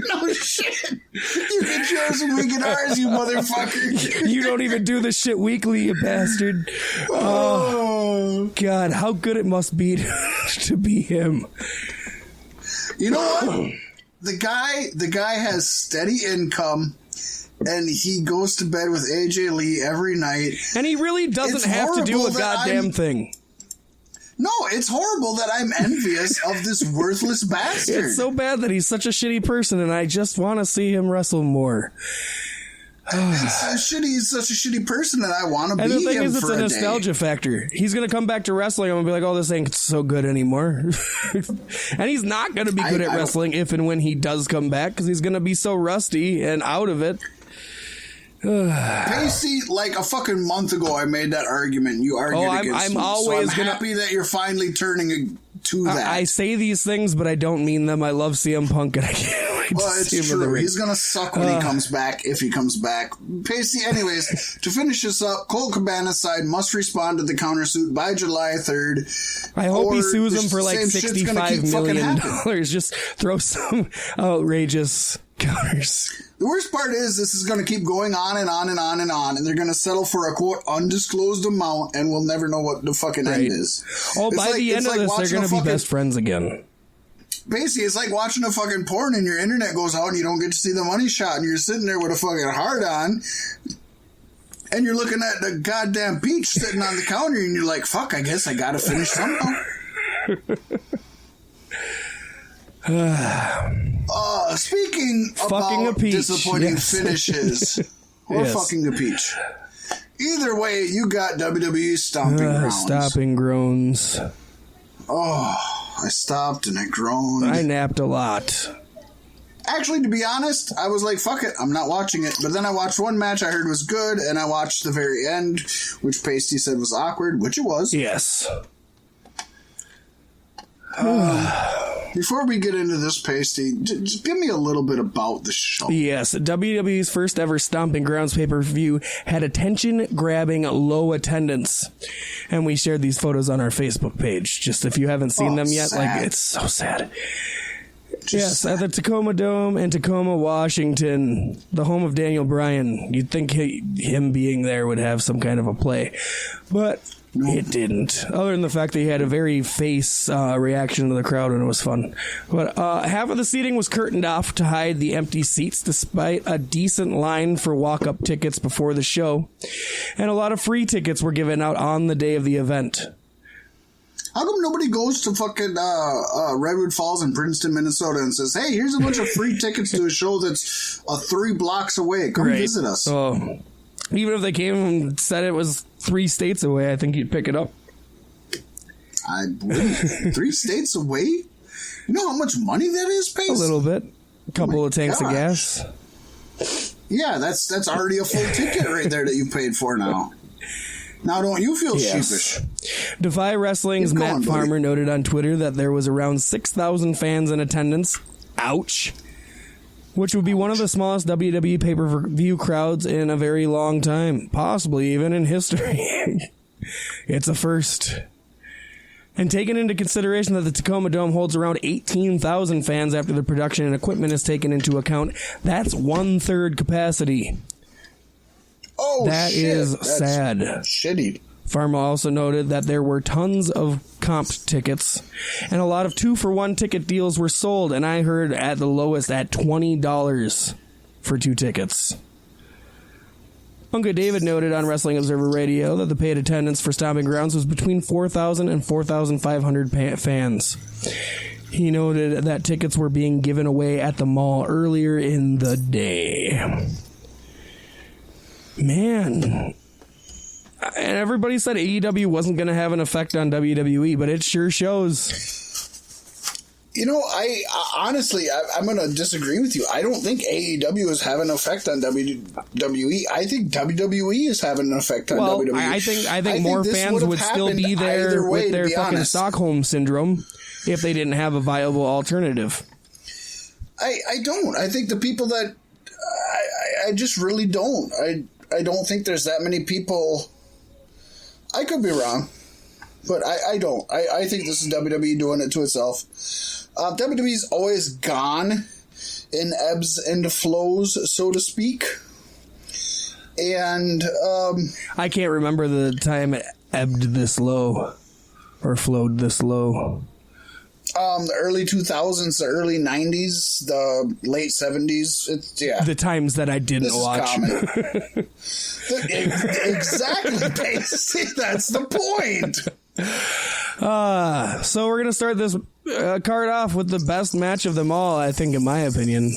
No shit. You get yours and we get ours, you motherfucker. You don't even do the shit weekly, you bastard. Oh, God, how good it must be to be him. You know what? The guy has steady income, and he goes to bed with AJ Lee every night. And he really doesn't have to do a goddamn thing. No, it's horrible that I'm envious of this worthless bastard. It's so bad that he's such a shitty person, and I just want to see him wrestle more. He's such a shitty person that I want to be him for a day. And the thing is, it's a nostalgia factor. He's going to come back to wrestling and be like, oh, this ain't so good anymore. And he's not going to be good at wrestling if and when he does come back, because he's going to be so rusty and out of it. Paystee, like a fucking month ago, I made that argument. You argued against me. I'm happy that you're finally turning to that. I say these things, but I don't mean them. I love CM Punk, and I can't wait to see him in the ring. He's gonna suck when he comes back, if he comes back. Paystee, anyways, to finish this up, Colt Cabana's side must respond to the countersuit by July 3rd. I hope he sues him for like $65 million. Just throw some outrageous counters. The worst part is this is going to keep going on and on and on and on, and they're going to settle for a, quote, undisclosed amount, and we'll never know what the fucking end is. Oh, by the end of this, they're going to be best friends again. Basically, it's like watching a fucking porn and your internet goes out and you don't get to see the money shot, and you're sitting there with a fucking heart on, and you're looking at the goddamn peach sitting on the counter, and you're like, fuck, I guess I got to finish somehow. Speaking about disappointing finishes, or fucking a peach. Either way, you got WWE Stomping Grounds. Oh, I stopped and I groaned. I napped a lot. Actually, to be honest, I was like, fuck it, I'm not watching it. But then I watched one match I heard was good, and I watched the very end, which Paystee said was awkward, which it was. Yes. Before we get into this, Paystee, just give me a little bit about the show. Yes, WWE's first ever Stomping Grounds pay-per-view had attention-grabbing low attendance. And we shared these photos on our Facebook page. Just if you haven't seen them yet, like, it's so sad. Yes, at the Tacoma Dome in Tacoma, Washington, the home of Daniel Bryan. You'd think him being there would have some kind of a play. But it didn't. Other than the fact that he had a very face reaction to the crowd, and it was fun. But half of the seating was curtained off to hide the empty seats, despite a decent line for walk-up tickets before the show. And a lot of free tickets were given out on the day of the event. How come nobody goes to fucking Redwood Falls in Princeton, Minnesota and says, hey, here's a bunch of free tickets to a show that's 3 blocks away. Come visit us. Even if they came and said it was 3 states away, I think you'd pick it up. I wouldn't. 3 states away? You know how much money that is, Pace? A little bit. A couple of tanks of gas. Yeah, that's already a full ticket right there that you paid for now. Now, don't you feel sheepish? Defy Wrestling's Matt Farmer noted on Twitter that there was around 6,000 fans in attendance. Ouch. Which would be one of the smallest WWE pay-per-view crowds in a very long time. Possibly even in history. It's a first. And taking into consideration that the Tacoma Dome holds around 18,000 fans after the production and equipment is taken into account, that's 1/3 capacity. Oh, that is sad. Shitty. Pharma also noted that there were tons of comp tickets, and a lot of 2-for-1 ticket deals were sold, and I heard at the lowest at $20 for 2 tickets. Uncle David noted on Wrestling Observer Radio that the paid attendance for Stomping Grounds was between 4,000 and 4,500 fans. He noted that tickets were being given away at the mall earlier in the day. Man. And everybody said AEW wasn't going to have an effect on WWE, but it sure shows. You know, I honestly, I'm going to disagree with you. I don't think AEW is having an effect on WWE. I think WWE is having an effect on WWE. I think more fans would still be there with their fucking Stockholm syndrome if they didn't have a viable alternative. I don't. I think the people that... I just really don't. I don't think there's that many people... I could be wrong, but I don't. I think this is WWE doing it to itself. WWE's always gone in ebbs and flows, so to speak. And I can't remember the time it ebbed this low or flowed this low. The early 2000s, the early 90s, the late 70s. The times that I didn't watch. Exactly, Paystee. That's the point. So we're going to start this card off with the best match of them all, I think, in my opinion.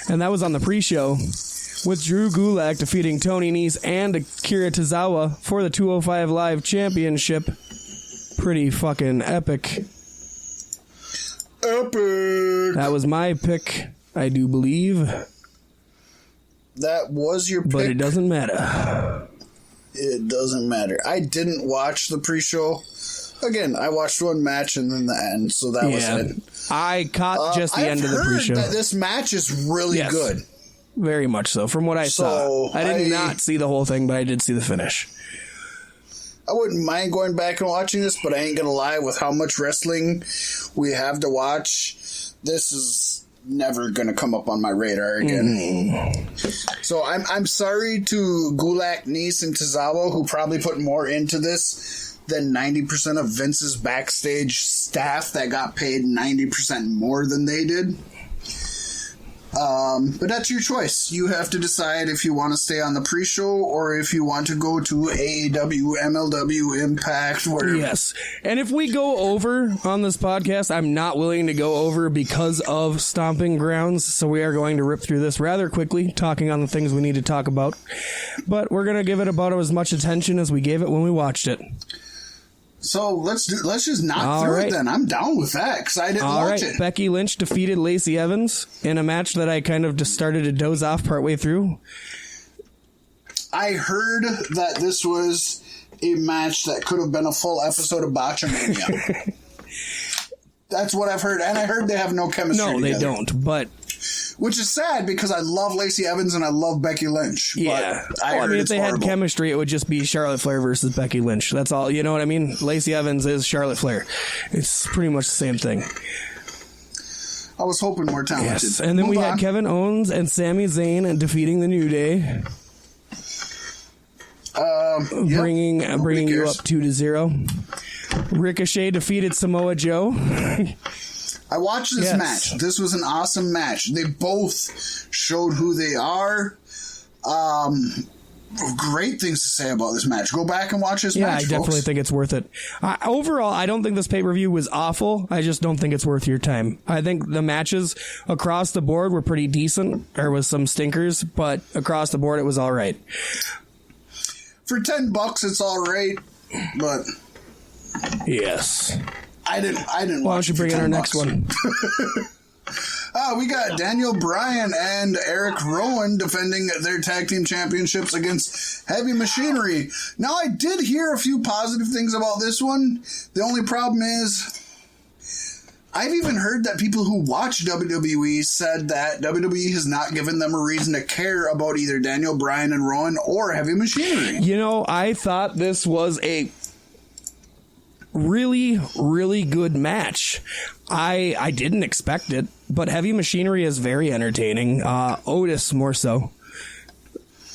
And that was on the pre-show, with Drew Gulak defeating Tony Nese and Akira Tozawa for the 205 Live Championship. Pretty fucking epic. That was my pick, I do believe. That was your pick. But it doesn't matter. It doesn't matter. I didn't watch the pre-show. Again, I watched one match and then the end, so that was it. I caught just the end of the pre-show. I've heard that this match is really good. Very much so, from what I saw. I did not see the whole thing, but I did see the finish. I wouldn't mind going back and watching this, but I ain't gonna lie, with how much wrestling we have to watch, this is never gonna come up on my radar again. So I'm sorry to Gulak, Nese, and Tozawa, who probably put more into this than 90% of Vince's backstage staff that got paid 90% more than they did. But that's your choice. You have to decide if you want to stay on the pre-show or if you want to go to AEW, MLW, Impact, whatever. Yes. And if we go over on this podcast, I'm not willing to go over because of Stomping Grounds. So we are going to rip through this rather quickly, talking on the things we need to talk about. But we're going to give it about as much attention as we gave it when we watched it. So let's just knock through it then. I'm down with that because I didn't watch it. Becky Lynch defeated Lacey Evans in a match that I kind of just started to doze off partway through. I heard that this was a match that could have been a full episode of Botchamania. That's what I've heard. And I heard they have no chemistry together. They don't, but... Which is sad because I love Lacey Evans and I love Becky Lynch. Yeah. But if they had chemistry, it would just be Charlotte Flair versus Becky Lynch. That's all. You know what I mean? Lacey Evans is Charlotte Flair. It's pretty much the same thing. I was hoping more talented. Yes. And then we had Kevin Owens and Sami Zayn defeating the New Day. Bringing you up 2-0. Ricochet defeated Samoa Joe. I watched this match. This was an awesome match. They both showed who they are. Great things to say about this match. Go back and watch this match, I definitely think it's worth it. Overall, I don't think this pay-per-view was awful. I just don't think it's worth your time. I think the matches across the board were pretty decent. There was some stinkers, but across the board, it was all right. For $10, it's all right, but... Yes. I didn't. Why don't you bring in our next one? We got Daniel Bryan and Eric Rowan defending their tag team championships against Heavy Machinery. Now, I did hear a few positive things about this one. The only problem is, I've even heard that people who watch WWE said that WWE has not given them a reason to care about either Daniel Bryan and Rowan or Heavy Machinery. You know, I thought this was a really, really good match. I didn't expect it, but Heavy Machinery is very entertaining. Otis more so.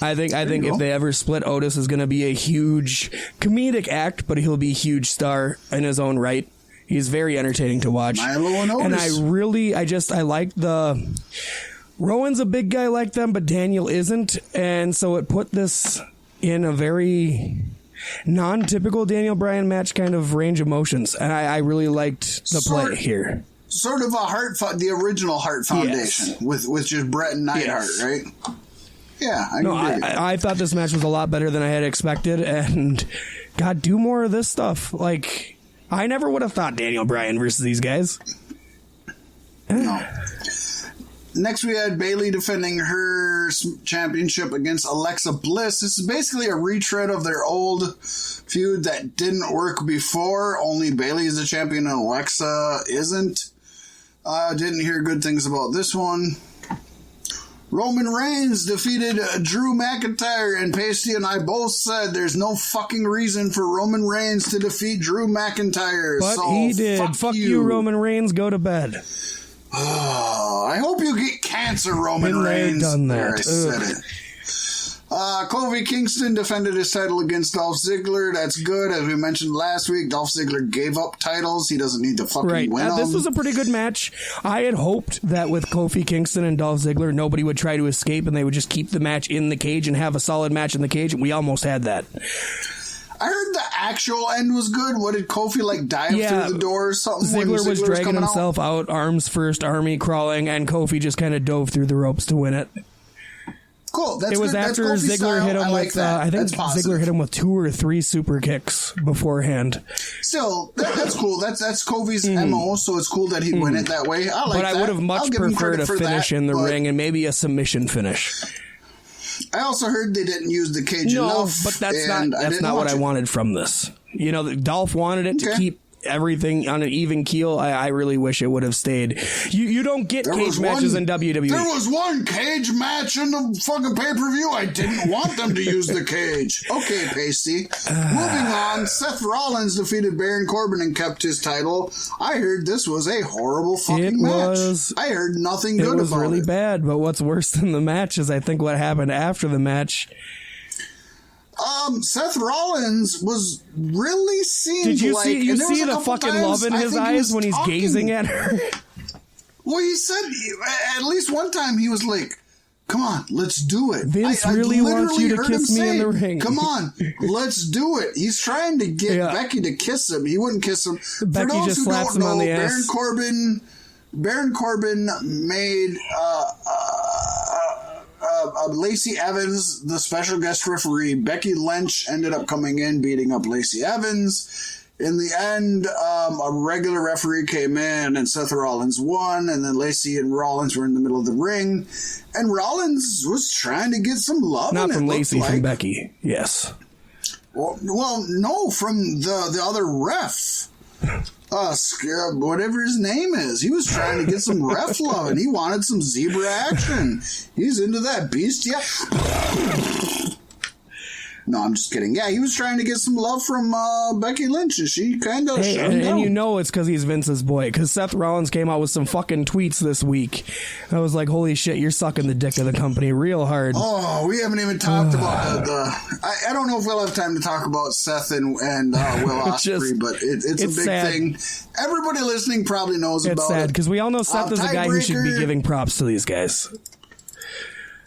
I think if they ever split, Otis is going to be a huge comedic act, but he'll be a huge star in his own right. He's very entertaining to watch. Milo and Otis. And I like the... Rowan's a big guy like them, but Daniel isn't. And so it put this in a very non-typical Daniel Bryan match kind of range of motions. And I really liked the play here. Sort of the original Hart Foundation with just Bret and Neidhart, right? Yeah, I thought this match was a lot better than I had expected. And God, do more of this stuff. Like, I never would have thought Daniel Bryan versus these guys. No. Next, we had Bayley defending her championship against Alexa Bliss. This is basically a retread of their old feud that didn't work before. Only Bayley is the champion and Alexa isn't. Didn't hear good things about this one. Roman Reigns defeated Drew McIntyre, and Paystee and I both said there's no fucking reason for Roman Reigns to defeat Drew McIntyre. But so he did. Fuck you, Roman Reigns. Go to bed. Oh, I hope you get answer, Roman Reigns. Done that. There, I said it. Kofi Kingston defended his title against Dolph Ziggler. That's good. As we mentioned last week, Dolph Ziggler gave up titles. He doesn't need to fucking win them. This was a pretty good match. I had hoped that with Kofi Kingston and Dolph Ziggler, nobody would try to escape and they would just keep the match in the cage and have a solid match in the cage. We almost had that. I heard the actual end was good. What did Kofi, dive through the door or something? Ziggler was dragging himself out, arms first, army crawling, and Kofi just kind of dove through the ropes to win it. Cool. That's it was good. after Ziggler hit him with, I think Ziggler hit him with 2 or 3 super kicks beforehand. Still, that's cool. That's Kofi's MO, so it's cool that he went it that way. I like that. But I would have much preferred a finish in the ring and maybe a submission finish. I also heard they didn't use the cage enough. But that's not what I wanted from this. You know, Dolph wanted it to keep everything on an even keel. I really wish it would have stayed. You don't get cage matches in WWE. There was one cage match in the fucking pay-per-view. I didn't want them to use the cage. Okay, Paystee. Moving on, Seth Rollins defeated Baron Corbin and kept his title. I heard this was a horrible fucking match. I heard nothing good about it. It was really bad, but what's worse than the match is I think what happened after the match. Seth Rollins was really seemed Did you like... see, you see the fucking love in his eyes when he's gazing at her? Well, he said, at least one time he was like, come on, let's do it. Vince really wants you to kiss me in the ring. Come on, let's do it. He's trying to get Becky to kiss him. He wouldn't kiss him. Becky just slaps him on the ass. Baron Corbin made... Lacey Evans, the special guest referee. Becky Lynch ended up coming in, beating up Lacey Evans. In the end, a regular referee came in and Seth Rollins won, and then Lacey and Rollins were in the middle of the ring, and Rollins was trying to get some love. Not from Lacey, from Becky. Yes. Well, no, from the other ref. Whatever his name is. He was trying to get some ref love, and he wanted some zebra action. He's into that beast, yeah. No, I'm just kidding. Yeah, he was trying to get some love from Becky Lynch, and she kind of shut him down. And you know it's because he's Vince's boy, because Seth Rollins came out with some fucking tweets this week. I was like, holy shit, you're sucking the dick of the company real hard. Oh, we haven't even talked about I don't know if we'll have time to talk about Seth and Will Ospreay, but it's a big sad. thing. Everybody listening probably knows about it. It's sad, because we all know Seth is a guy who should be giving props to these guys.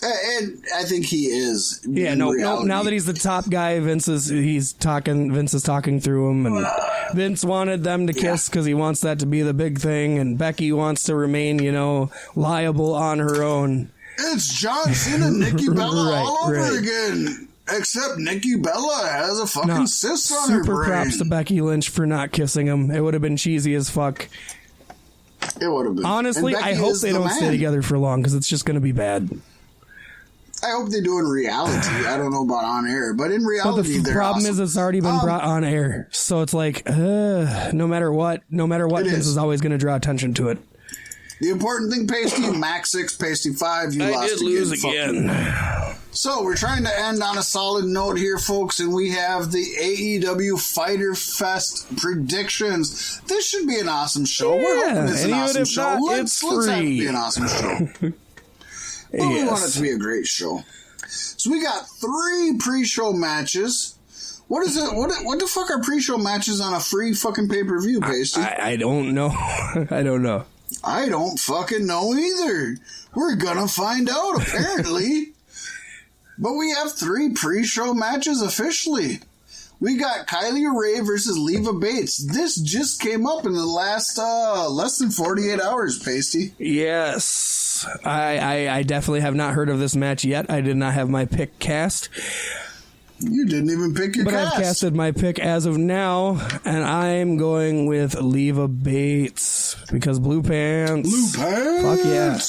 And I think he is. Yeah, no. Now that he's the top guy, Vince is talking through him, and Vince wanted them to kiss because he wants that to be the big thing, and Becky wants to remain, liable on her own. It's John Cena, Nikki Bella all over again. Except Nikki Bella has a fucking cyst on her brain. Super props to Becky Lynch for not kissing him. It would have been cheesy as fuck. It would have been. Honestly, I hope they don't stay together for long because it's just going to be bad. I hope they do in reality. I don't know about on air, but in reality, the problem is it's already been brought on air, so it's like no matter what, Vince is always going to draw attention to it. The important thing, Paystee, Mac 6, Paystee 5, you lost again. Lose again. So we're trying to end on a solid note here, folks, and we have the AEW Fyter Fest predictions. This should be an awesome show. We're hoping it's an awesome show. Let's have it be an awesome show. Well, we want it to be a great show. So we got 3 pre-show matches. What is it? What the fuck are pre-show matches on a free fucking pay-per-view, Paystee? I don't know. I don't know. I don't fucking know either. We're gonna find out, apparently. But we have 3 pre-show matches officially. We got Kylie Ray versus Leva Bates. This just came up in the last less than 48 hours, Paystee. Yes. I definitely have not heard of this match yet. I did not have my pick cast. You didn't even pick your cast. But I've casted my pick as of now, and I'm going with Leva Bates because blue pants. Blue pants? Fuck yeah.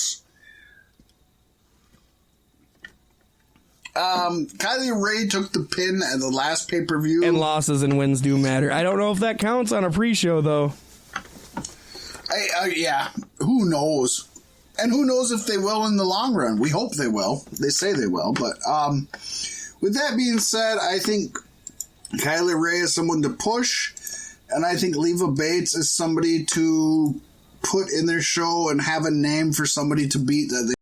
Kylie Ray took the pin at the last pay-per-view. And losses and wins do matter. I don't know if that counts on a pre-show, though. Yeah, who knows? And who knows if they will in the long run. We hope they will. They say they will. But with that being said, I think Kylie Ray is someone to push. And I think Leva Bates is somebody to put in their show and have a name for somebody to beat that they